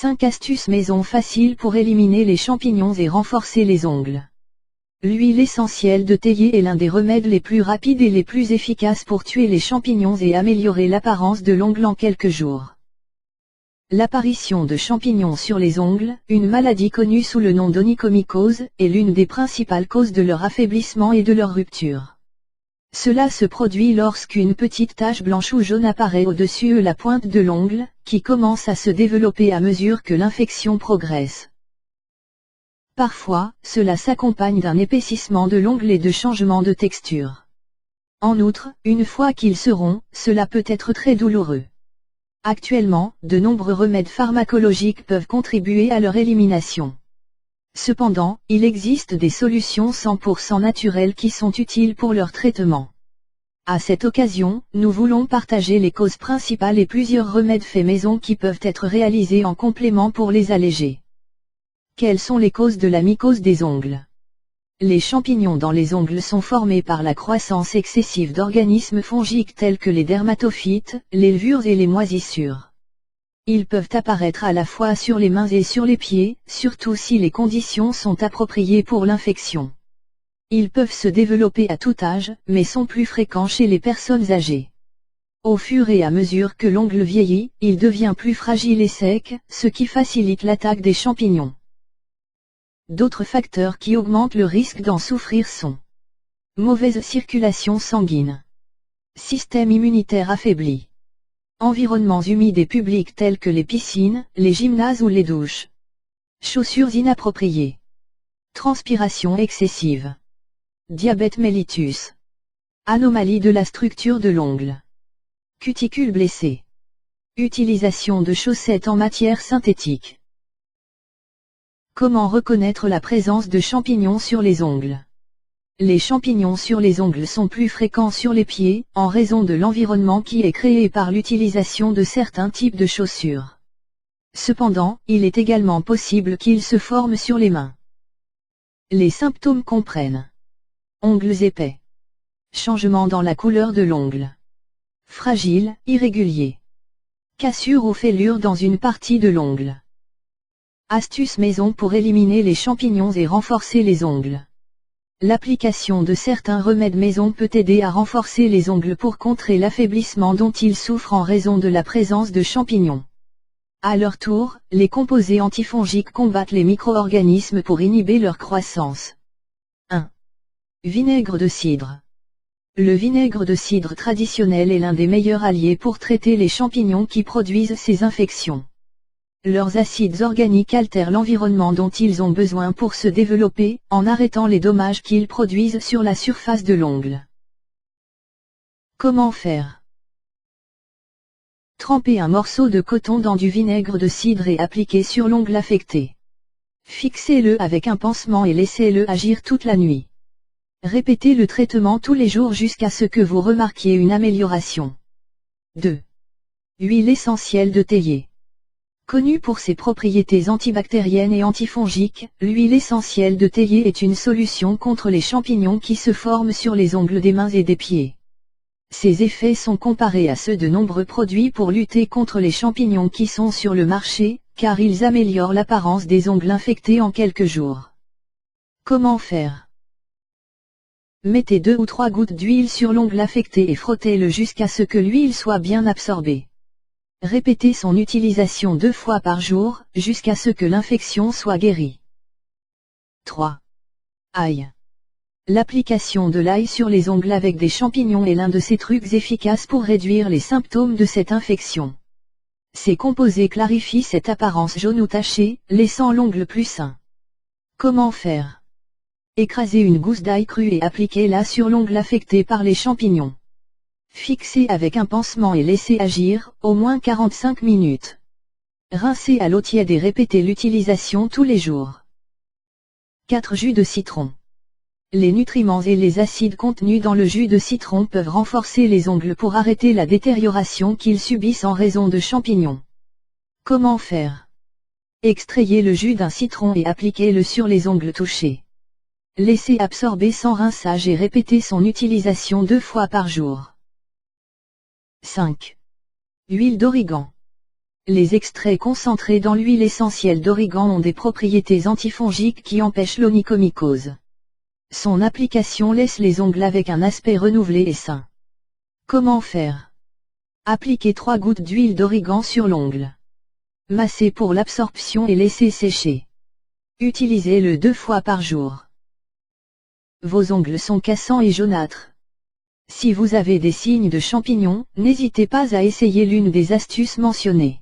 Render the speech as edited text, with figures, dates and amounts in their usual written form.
5 astuces maison faciles pour éliminer les champignons et renforcer les ongles. L'huile essentielle de théier est l'un des remèdes les plus rapides et les plus efficaces pour tuer les champignons et améliorer l'apparence de l'ongle en quelques jours. L'apparition de champignons sur les ongles, une maladie connue sous le nom d'onychomycose, est l'une des principales causes de leur affaiblissement et de leur rupture. Cela se produit lorsqu'une petite tache blanche ou jaune apparaît au-dessus de la pointe de l'ongle, qui commence à se développer à mesure que l'infection progresse. Parfois, cela s'accompagne d'un épaississement de l'ongle et de changements de texture. En outre, une fois qu'il se rompt, cela peut être très douloureux. Actuellement, de nombreux remèdes pharmacologiques peuvent contribuer à leur élimination. Cependant, il existe des solutions 100% naturelles qui sont utiles pour leur traitement. À cette occasion, nous voulons partager les causes principales et plusieurs remèdes faits maison qui peuvent être réalisés en complément pour les alléger. Quelles sont les causes de la mycose des ongles? Les champignons dans les ongles sont formés par la croissance excessive d'organismes fongiques tels que les dermatophytes, les levures et les moisissures. Ils peuvent apparaître à la fois sur les mains et sur les pieds, surtout si les conditions sont appropriées pour l'infection. Ils peuvent se développer à tout âge, mais sont plus fréquents chez les personnes âgées. Au fur et à mesure que l'ongle vieillit, il devient plus fragile et sec, ce qui facilite l'attaque des champignons. D'autres facteurs qui augmentent le risque d'en souffrir sont mauvaise circulation sanguine, système immunitaire affaibli, environnements humides et publics tels que les piscines, les gymnases ou les douches, chaussures inappropriées, transpiration excessive, diabète mellitus, anomalie de la structure de l'ongle, cuticule blessée, utilisation de chaussettes en matière synthétique. Comment reconnaître la présence de champignons sur les ongles? Les champignons sur les ongles sont plus fréquents sur les pieds, en raison de l'environnement qui est créé par l'utilisation de certains types de chaussures. Cependant, il est également possible qu'ils se forment sur les mains. Les symptômes comprennent ongles épais, changement dans la couleur de l'ongle, fragile, irrégulier, cassure ou fêlure dans une partie de l'ongle. Astuces maison pour éliminer les champignons et renforcer les ongles. L'application de certains remèdes maison peut aider à renforcer les ongles pour contrer l'affaiblissement dont ils souffrent en raison de la présence de champignons. À leur tour, les composés antifongiques combattent les micro-organismes pour inhiber leur croissance. 1. Vinaigre de cidre. Le vinaigre de cidre traditionnel est l'un des meilleurs alliés pour traiter les champignons qui produisent ces infections. Leurs acides organiques altèrent l'environnement dont ils ont besoin pour se développer, en arrêtant les dommages qu'ils produisent sur la surface de l'ongle. Comment faire? Trempez un morceau de coton dans du vinaigre de cidre et appliquez sur l'ongle affecté. Fixez-le avec un pansement et laissez-le agir toute la nuit. Répétez le traitement tous les jours jusqu'à ce que vous remarquiez une amélioration. 2. Huile essentielle de théier. Connue pour ses propriétés antibactériennes et antifongiques, l'huile essentielle de théier est une solution contre les champignons qui se forment sur les ongles des mains et des pieds. Ses effets sont comparés à ceux de nombreux produits pour lutter contre les champignons qui sont sur le marché, car ils améliorent l'apparence des ongles infectés en quelques jours. Comment faire? Mettez 2 ou 3 gouttes d'huile sur l'ongle affecté et frottez-le jusqu'à ce que l'huile soit bien absorbée. Répétez son utilisation 2 fois par jour, jusqu'à ce que l'infection soit guérie. 3. Ail. L'application de l'ail sur les ongles avec des champignons est l'un de ces trucs efficaces pour réduire les symptômes de cette infection. Ces composés clarifient cette apparence jaune ou tachée, laissant l'ongle plus sain. Comment faire? Écrasez une gousse d'ail crue et appliquez-la sur l'ongle affecté par les champignons. Fixez avec un pansement et laissez agir, au moins 45 minutes. Rincez à l'eau tiède et répétez l'utilisation tous les jours. 4 jus de citron. Les nutriments et les acides contenus dans le jus de citron peuvent renforcer les ongles pour arrêter la détérioration qu'ils subissent en raison de champignons. Comment faire? Extrayez le jus d'un citron et appliquez-le sur les ongles touchés. Laissez absorber sans rinçage et répétez son utilisation 2 fois par jour. 5. Huile d'origan. Les extraits concentrés dans l'huile essentielle d'origan ont des propriétés antifongiques qui empêchent l'onychomycose. Son application laisse les ongles avec un aspect renouvelé et sain. Comment faire? Appliquez 3 gouttes d'huile d'origan sur l'ongle. Massez pour l'absorption et laissez sécher. Utilisez-le 2 fois par jour. Vos ongles sont cassants et jaunâtres. Si vous avez des signes de champignons, n'hésitez pas à essayer l'une des astuces mentionnées.